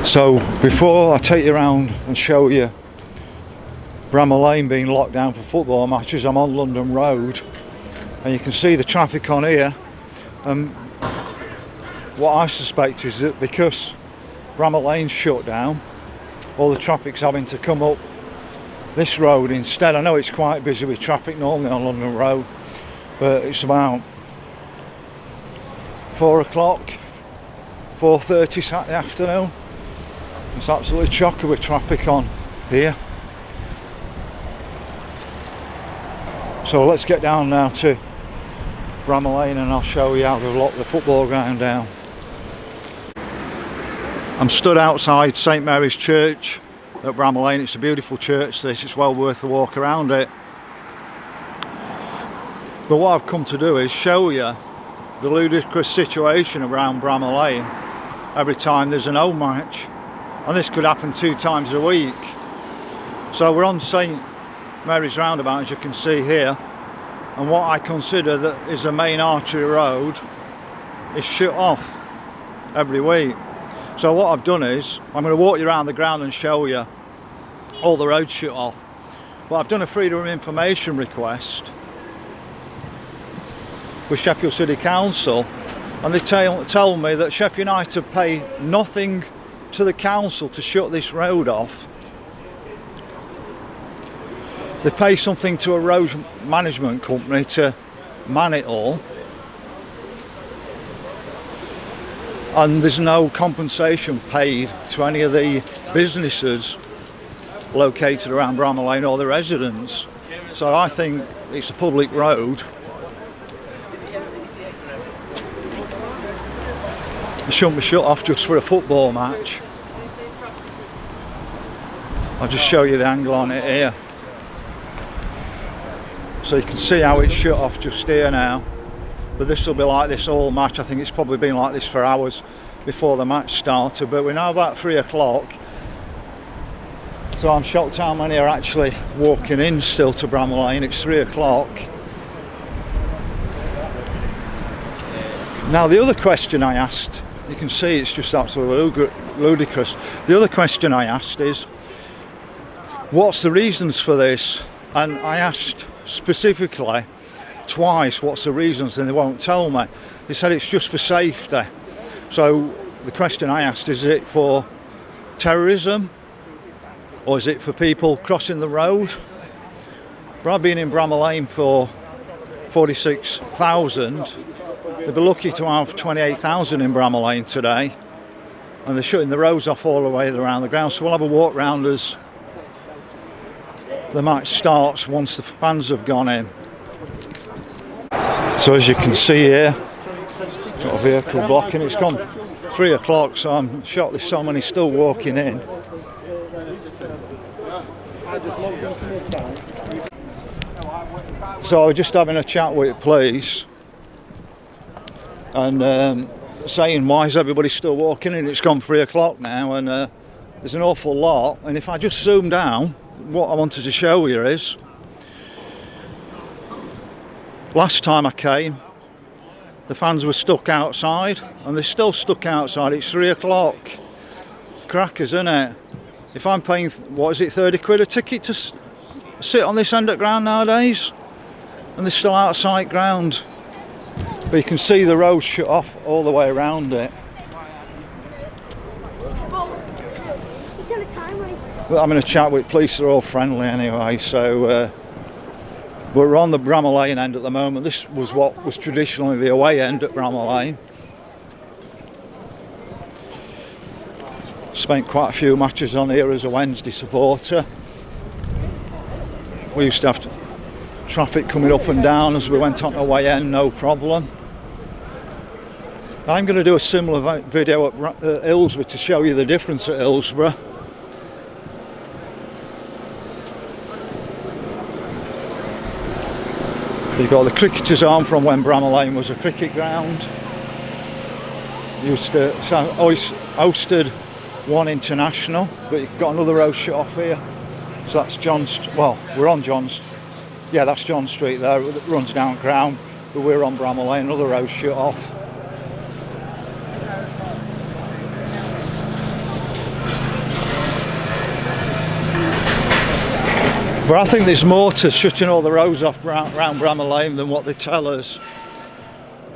So before I take you around and show you Bramall Lane being locked down for football matches, I'm on London Road and you can see the traffic on here. What I suspect is that because Bramall Lane's shut down, all the traffic's having to come up this road instead. I know it's quite busy with traffic normally on London Road, but it's about 4 o'clock, 4:30 Saturday afternoon. It's absolutely chocker with traffic on here. So let's get down now to Bramall Lane and I'll show you how they've locked the football ground down. I'm stood outside St Mary's Church at Bramall Lane. It's a beautiful church this, it's well worth a walk around it. But what I've come to do is show you the ludicrous situation around Bramall Lane every time there's an home match. And this could happen 2 times a week. So we're on St Mary's roundabout, as you can see here, and what I consider that is a main artery road is shut off every week. So what I've done is I'm going to walk you around the ground and show you all the roads shut off. But I've done a freedom of information request with Sheffield City Council, and they tell me that Sheffield United pay nothing to the council to shut this road off. They pay something to a road management company to man it all, and there's no compensation paid to any of the businesses located around Bramall Lane or the residents. So I think it's a public road. It shouldn't be shut off just for a football match. I'll just show you the angle on it here. So you can see how it's shut off just here now. But this will be like this all match. I think it's probably been like this for hours before the match started. But we're now about 3 o'clock. So I'm shocked how many are actually walking in still to Bramall Lane. It's 3 o'clock. Now the other question I asked, you can see it's just absolutely ludicrous. The other question I asked is, what's the reasons for this? And I asked specifically twice what's the reasons, and they won't tell me. They said it's just for safety. So the question I asked, is it for terrorism or is it for people crossing the road? But I've been in Bramall Lane for 46,000. They'll be lucky to have 28,000 in Bramall Lane today, and they're shutting the roads off all the way around the ground. So we'll have a walk round as the match starts once the fans have gone in. So as you can see here, got a vehicle blocking. It's gone 3 o'clock, so I'm shocked there's so many still walking in. So I was just having a chat with the police and saying, why is everybody still walking in? It's gone 3 o'clock now, and there's an awful lot. And if I just zoom down, what I wanted to show you is, last time I came, the fans were stuck outside, and they're still stuck outside. It's 3 o'clock. Crackers, isn't it? If I'm paying, what is it, 30 quid a ticket to sit on this end of ground nowadays, and they're still outside ground. But you can see the road shut off all the way around it. But I'm in a chat with police, they're all friendly anyway, so we're on the Bramall Lane end at the moment. This was what was traditionally the away end at Bramall Lane. Spent quite a few matches on here as a Wednesday supporter. We used to have traffic coming up and down as we went on the away end, no problem. I'm going to do a similar video at Hillsborough to show you the difference at Hillsborough. You've got the Cricketers' Arm from when Bramall Lane was a cricket ground. Used to hosted one international, but you've got another road shut off here. So that's well, we're on John's. Yeah, that's John Street there. It runs down ground, but we're on Bramall Lane. Another road shut off. But I think there's more to shutting all the roads off around Bramall Lane than what they tell us.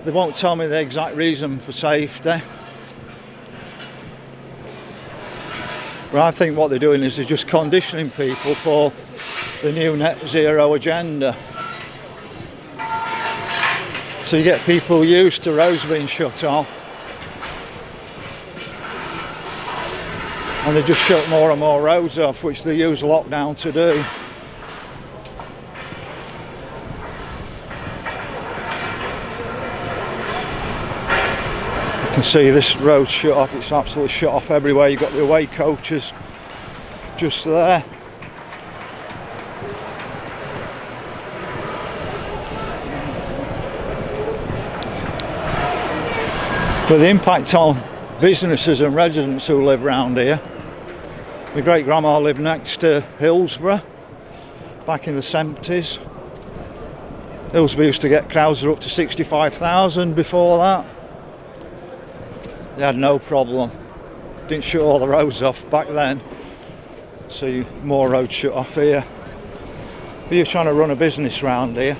They won't tell me the exact reason for safety. But I think what they're doing is they're just conditioning people for the new net zero agenda. So you get people used to roads being shut off, and they just shut more and more roads off, which they use lockdown to do. You can see this road shut off, it's absolutely shut off everywhere. You've got the away coaches just there. But the impact on businesses and residents who live around here. My great grandma lived next to Hillsborough back in the 70s. Hillsborough used to get crowds up to 65,000 before that. They had no problem. Didn't shut all the roads off back then. So more roads shut off here. But you're trying to run a business around here.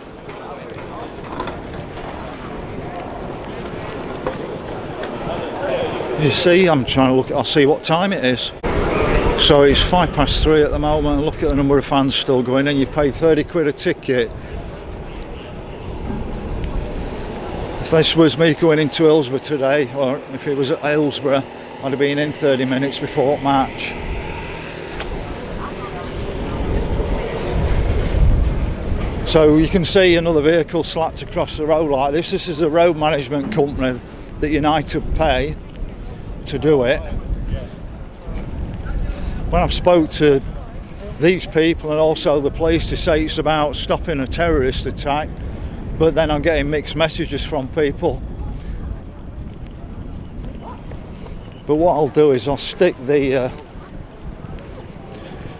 You see, I'm trying to look, I'll see what time it is. So it's 3:05 at the moment, and look at the number of fans still going in. You pay 30 quid a ticket. If this was me going into Hillsborough today, or if it was at Hillsborough, I'd have been in 30 minutes before match. So you can see another vehicle slapped across the road like this. This is a road management company that United pay to do it. When I've spoke to these people and also the police, to say it's about stopping a terrorist attack, but then I'm getting mixed messages from people. But what I'll do is I'll stick the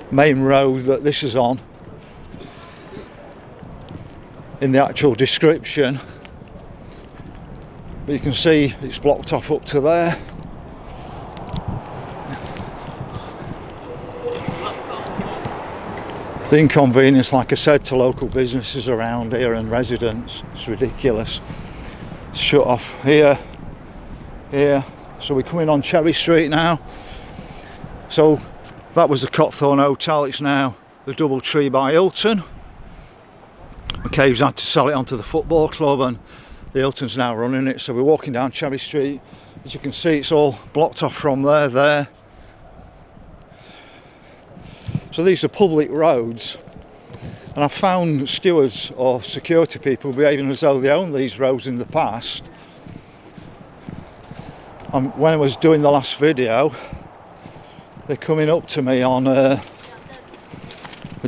main road that this is on in the actual description. But you can see it's blocked off up to there. The inconvenience, like I said, to local businesses around here and residents, it's ridiculous. It's shut off here, here. So we're coming on Cherry Street now. So that was the Copthorne Hotel, it's now the Doubletree by Hilton. McCabe's had to sell it onto the football club and the Hilton's now running it. So we're walking down Cherry Street. As you can see, it's all blocked off from there. So these are public roads, and I've found stewards or security people behaving as though they owned these roads in the past. When I was doing the last video, they're coming up to me on the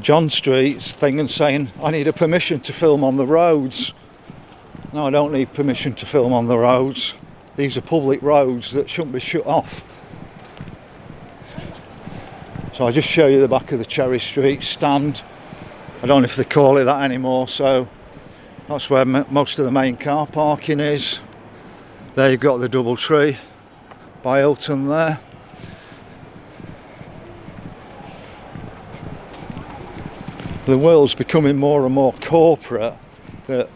John Street thing and saying, I need a permission to film on the roads. No, I don't need permission to film on the roads. These are public roads that shouldn't be shut off. So I'll just show you the back of the Cherry Street stand. I don't know if they call it that anymore, so that's where most of the main car parking is. There you've got the Doubletree by Hilton there. The world's becoming more and more corporate, that,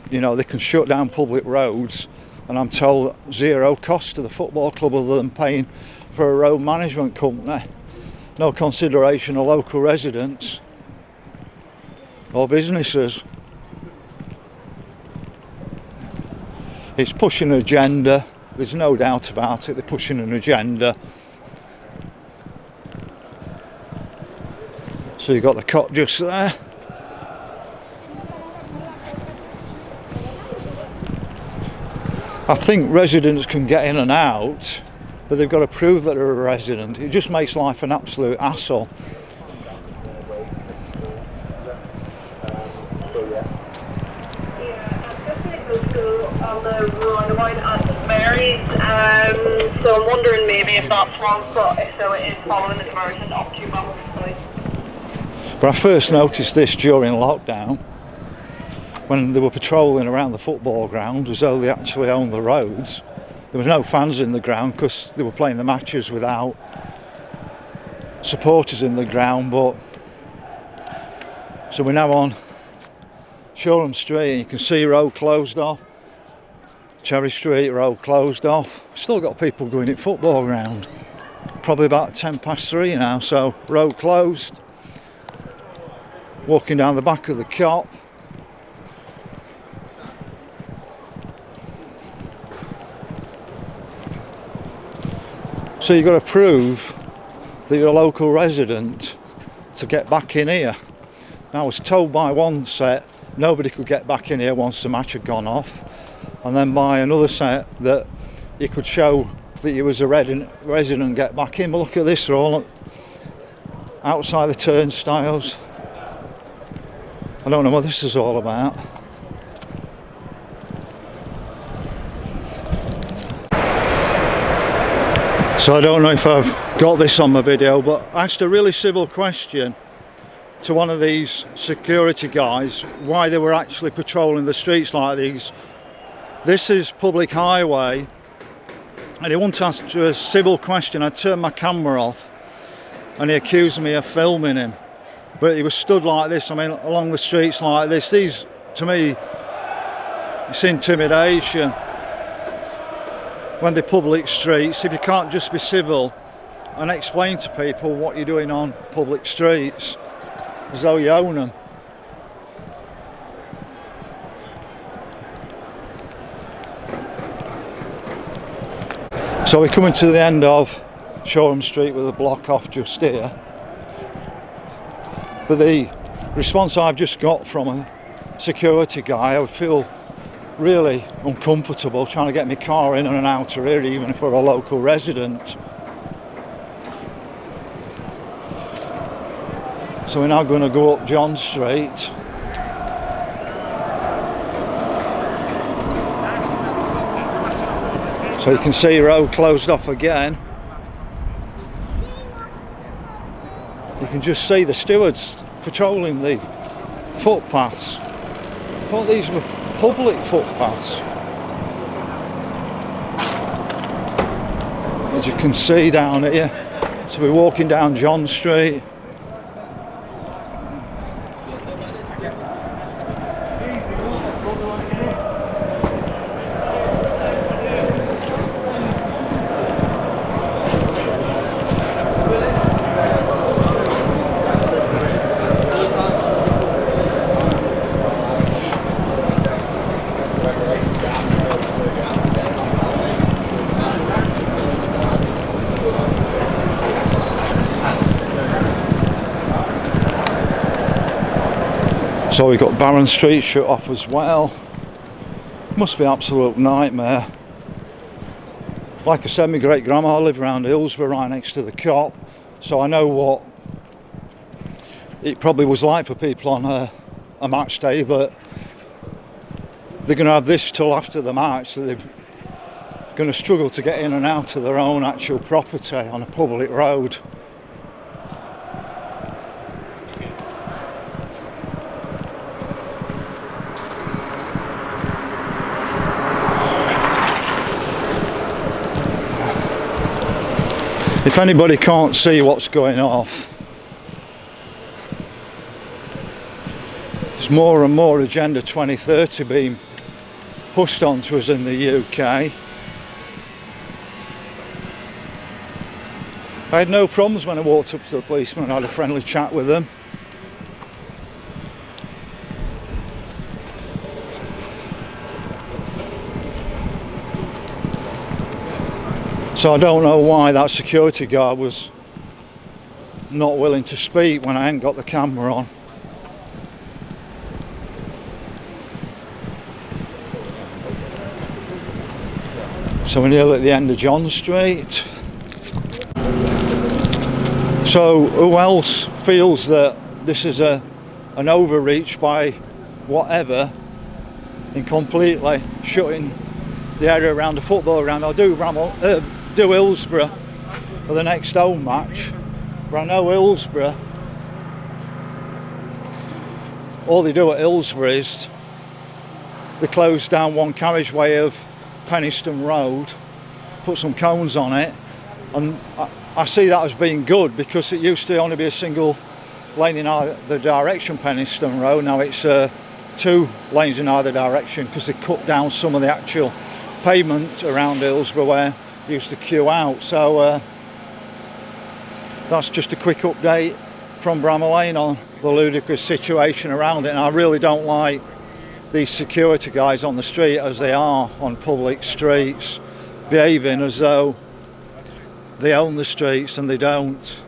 you know, they can shut down public roads, and I'm told zero cost to the football club other than paying for a road management company. No consideration of local residents or businesses. It's pushing an agenda, there's no doubt about it, they're pushing an agenda. So you've got the cop just there. I think residents can get in and out, but they've got to prove that they're a resident. It just makes life an absolute hassle. So I'm wondering maybe if that's wrong, so it is following the diversion up to Bramall Lane. But I first noticed this during lockdown, when they were patrolling around the football ground as though they actually owned the roads. There was no fans in the ground because they were playing the matches without supporters in the ground, but So we're now on Shoreham Street, and you can see road closed off. Cherry Street road closed off. Still got people going at football ground. Probably about 3:10 now, so road closed. Walking down the back of the cop. So you've got to prove that you're a local resident to get back in here. Now I was told by one set nobody could get back in here once the match had gone off, and then by another set that you could show that you was a resident and get back in. But look at this, they're all outside the turnstiles. I don't know what this is all about. So I don't know if I've got this on my video, but I asked a really civil question to one of these security guys why they were actually patrolling the streets like these. This is public highway, and he wanted to answer a civil question. I turned my camera off and he accused me of filming him, but he was stood like this, I mean, along the streets like this. These, to me, it's intimidation. When they're public streets, if you can't just be civil and explain to people what you're doing on public streets as though you own them. So we're coming to the end of Shoreham Street with a block off just here. But the response I've just got from a security guy, I would feel really uncomfortable trying to get my car in and out of here, even if we're a local resident. So we're now going to go up John Street. So you can see road closed off again. You can just see the stewards patrolling the footpaths. I thought these were public footpaths. As you can see down here, so we're walking down John Street. So we've got Barron Street shut off as well. Must be an absolute nightmare. Like I said, my great grandma lived around Hillsborough right next to the Cop, so I know what it probably was like for people on a match day, but they're going to have this till after the match, so they're going to struggle to get in and out of their own actual property on a public road. If anybody can't see what's going off, there's more and more Agenda 2030 being pushed onto us in the UK. I had no problems when I walked up to the policeman and had a friendly chat with them. So I don't know why that security guard was not willing to speak when I hadn't got the camera on. So we're nearly at the end of John Street. So who else feels that this is an overreach by whatever in completely shutting the area around the football ground? I'll do Hillsborough for the next home match, but I know Hillsborough, all they do at Hillsborough is they close down one carriageway of Penistone Road, put some cones on it, and I see that as being good, because it used to only be a single lane in either direction Penistone Road. Now it's 2 lanes in either direction because they cut down some of the actual pavement around Hillsborough where they used to queue out. So that's just a quick update from Bramall Lane on the ludicrous situation around it. And I really don't like these security guys on the street, as they are on public streets, behaving as though they own the streets and they don't.